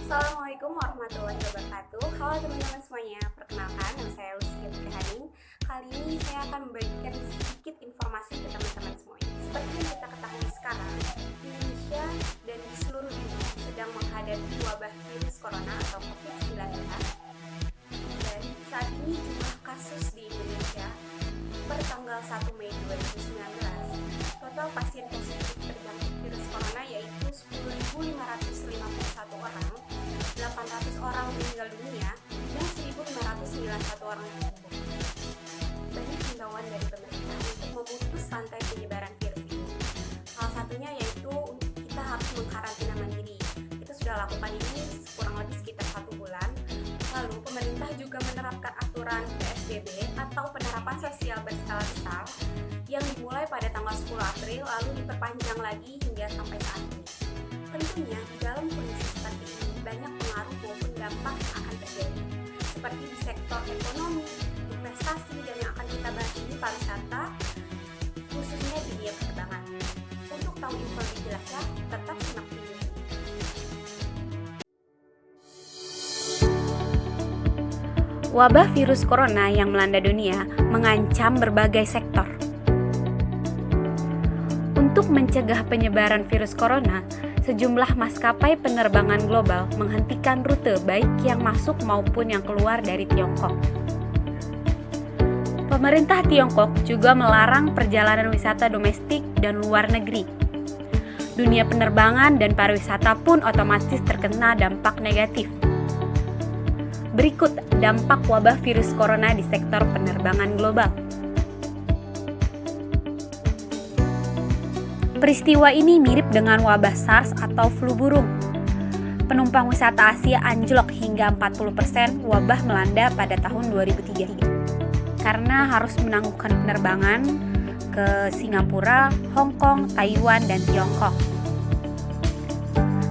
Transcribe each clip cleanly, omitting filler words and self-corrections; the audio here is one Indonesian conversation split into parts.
Assalamualaikum warahmatullahi wabarakatuh. Halo teman-teman semuanya, perkenalkan nama saya Lucia Haning. Kali ini saya akan membagikan sedikit informasi ke teman-teman semuanya. Seperti yang kita ketahui sekarang, Indonesia dan di seluruh dunia sedang menghadapi wabah virus corona atau COVID-19. Dan saat ini jumlah kasus di Indonesia per tanggal 1 Mei 2019, total pasien positif terjangkit virus corona yaitu 10.551 orang, 800 orang meninggal dunia, dan 1.591 orang yang sembuh. Banyak himbauan dari pemerintah untuk memutus rantai penyebaran virus ini. Salah satunya yaitu kita harus mengkarantina mandiri. Kita sudah lakukan ini kurang lebih sekitar 1 bulan. Lalu pemerintah juga menerapkan aturan PSBB atau penerapan sosial berskala besar yang dimulai pada tanggal 10 April lalu diperpanjang lagi hingga sampai saat ini. Tentunya di dalam kondisi seperti ini banyak pengaruh maupun dampak yang akan terjadi, seperti di sektor ekonomi, investasi, dan yang akan kita bahas ini pariwisata, khususnya di dunia penerbangan. Untuk tahu info lebih jelasnya, tetap simak video ini. Wabah virus corona yang melanda dunia mengancam berbagai sektor. Untuk mencegah penyebaran virus corona, sejumlah maskapai penerbangan global menghentikan rute baik yang masuk maupun yang keluar dari Tiongkok. Pemerintah Tiongkok juga melarang perjalanan wisata domestik dan luar negeri. Dunia penerbangan dan pariwisata pun otomatis terkena dampak negatif. Berikut dampak wabah virus corona di sektor penerbangan global. Peristiwa ini mirip dengan wabah SARS atau flu burung. Penumpang wisata Asia anjlok hingga 40%, wabah melanda pada tahun 2003 karena harus menangguhkan penerbangan ke Singapura, Hong Kong, Taiwan, dan Tiongkok.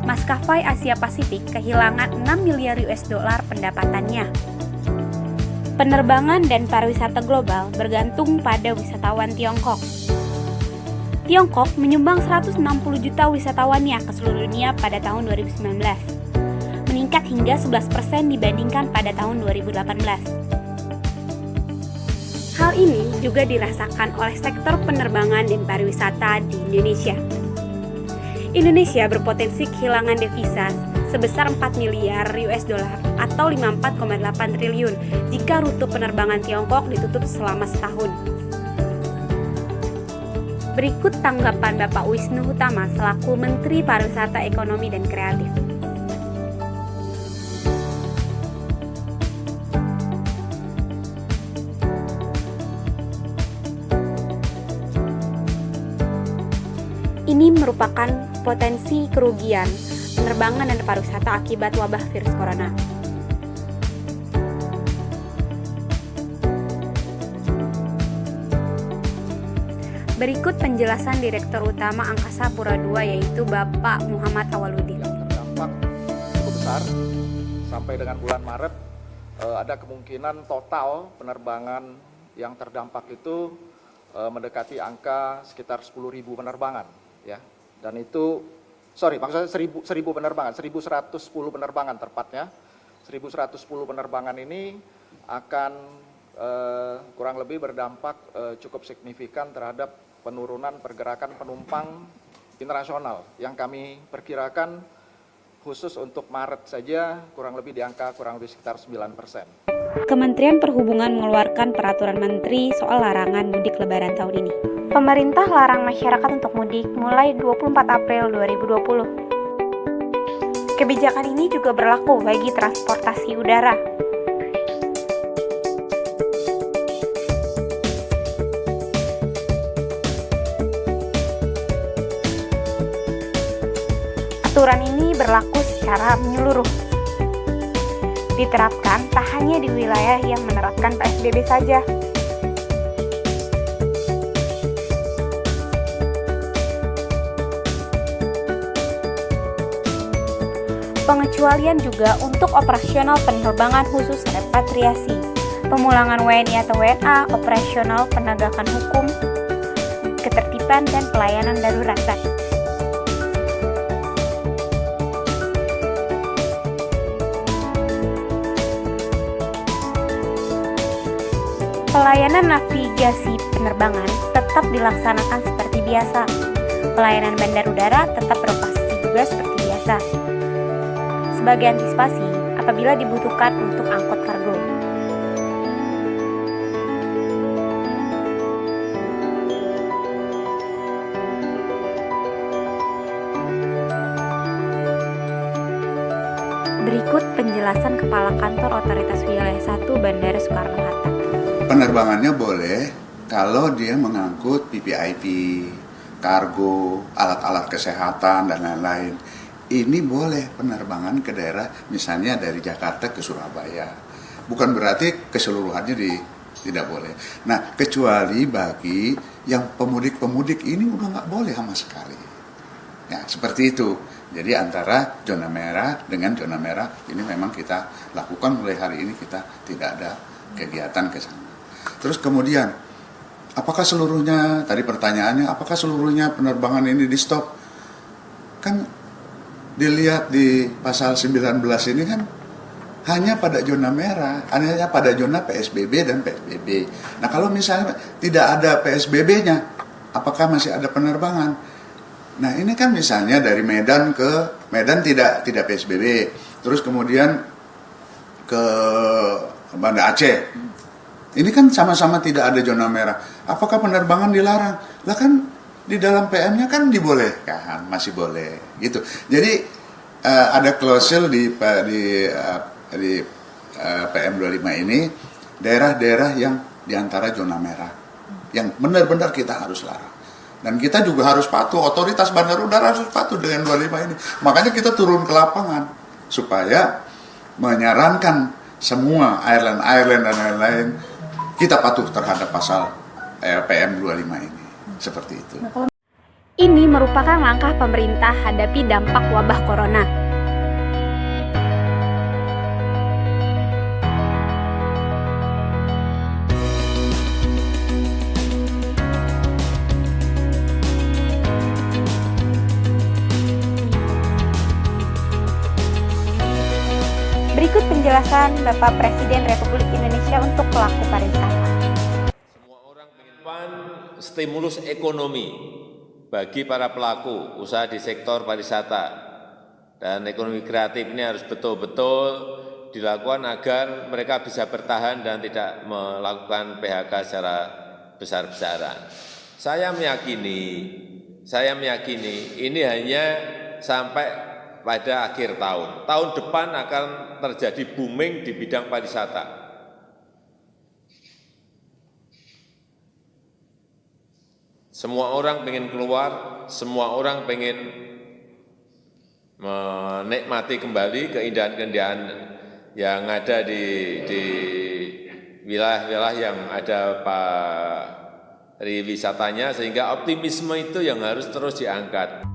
Maskapai Asia Pasifik kehilangan 6 miliar US dollar pendapatannya. Penerbangan dan pariwisata global bergantung pada wisatawan Tiongkok. Tiongkok menyumbang 160 juta wisatawannya ke seluruh dunia pada tahun 2019, meningkat hingga 11% dibandingkan pada tahun 2018. Hal ini juga dirasakan oleh sektor penerbangan dan pariwisata di Indonesia. Indonesia berpotensi kehilangan devisa sebesar 4 miliar US dollar atau 54,8 triliun jika rute penerbangan Tiongkok ditutup selama setahun. Berikut tanggapan Bapak Wisnu Hutama selaku Menteri Pariwisata Ekonomi dan Kreatif. Ini merupakan potensi kerugian penerbangan dan pariwisata akibat wabah virus corona. Berikut penjelasan Direktur Utama Angkasa Pura II yaitu Bapak Muhammad Awaludin. Dampak cukup besar sampai dengan bulan Maret ada kemungkinan total penerbangan yang terdampak itu mendekati angka sekitar 10.000 penerbangan, ya. Dan itu, maksudnya 1.000 penerbangan, 1.110 penerbangan tepatnya. 1.110 penerbangan ini akan kurang lebih berdampak cukup signifikan terhadap penurunan pergerakan penumpang internasional yang kami perkirakan khusus untuk Maret saja kurang lebih di angka kurang lebih sekitar 9%. Kementerian Perhubungan mengeluarkan peraturan menteri soal larangan mudik lebaran tahun ini. Pemerintah larang masyarakat untuk mudik mulai 24 April 2020. Kebijakan ini juga berlaku bagi transportasi udara. Aturan ini berlaku secara menyeluruh. Diterapkan tak hanya di wilayah yang menerapkan PSBB saja. Pengecualian juga untuk operasional penerbangan khusus repatriasi, pemulangan WNI atau WNA, operasional penegakan hukum, ketertiban dan pelayanan darurat. Pelayanan navigasi penerbangan tetap dilaksanakan seperti biasa. Pelayanan bandar udara tetap beroperasi juga seperti biasa. Sebagai antisipasi apabila dibutuhkan untuk angkut kargo. Berikut penjelasan Kepala Kantor Otoritas Wilayah 1 Bandara Soekarno-Hatta. Penerbangannya boleh kalau dia mengangkut PPIP, kargo, alat-alat kesehatan, dan lain-lain. Ini boleh penerbangan ke daerah, misalnya dari Jakarta ke Surabaya. Bukan berarti keseluruhannya tidak boleh. Nah, kecuali bagi yang pemudik-pemudik ini udah nggak boleh sama sekali. Ya, seperti itu. Jadi antara zona merah dengan zona merah ini memang kita lakukan mulai hari ini, kita tidak ada kegiatan ke sana. Terus kemudian, apakah seluruhnya, tadi pertanyaannya, apakah seluruhnya penerbangan ini di stop? Kan dilihat di pasal 19 ini kan hanya pada zona merah, hanya pada zona PSBB dan PSBB. Nah kalau misalnya tidak ada PSBB-nya, apakah masih ada penerbangan? Nah ini kan misalnya dari Medan ke Medan tidak PSBB, terus kemudian ke Banda Aceh, ini kan sama-sama tidak ada zona merah. Apakah penerbangan dilarang? Lah kan di dalam PM-nya kan dibolehkan, masih boleh gitu. Jadi ada klausul di PM 25 ini daerah-daerah yang diantara zona merah, yang benar-benar kita harus larang. Dan kita juga harus patuh, otoritas bandar udara harus patuh dengan 25 ini. Makanya kita turun ke lapangan supaya menyarankan semua airline dan lain-lain kita patuh terhadap pasal PM 25 ini. Seperti itu. Ini merupakan langkah pemerintah hadapi dampak wabah corona. Berikut penjelasan Bapak Presiden Republik Indonesia untuk pelaku pariwisata. Semua orang ingin stimulus ekonomi bagi para pelaku usaha di sektor pariwisata dan ekonomi kreatif ini harus betul-betul dilakukan agar mereka bisa bertahan dan tidak melakukan PHK secara besar-besaran. Saya meyakini ini hanya sampai pada akhir tahun. Tahun depan akan terjadi booming di bidang pariwisata. Semua orang pengen keluar, semua orang pengen menikmati kembali keindahan-keindahan yang ada di wilayah-wilayah yang ada pariwisatanya, sehingga optimisme itu yang harus terus diangkat.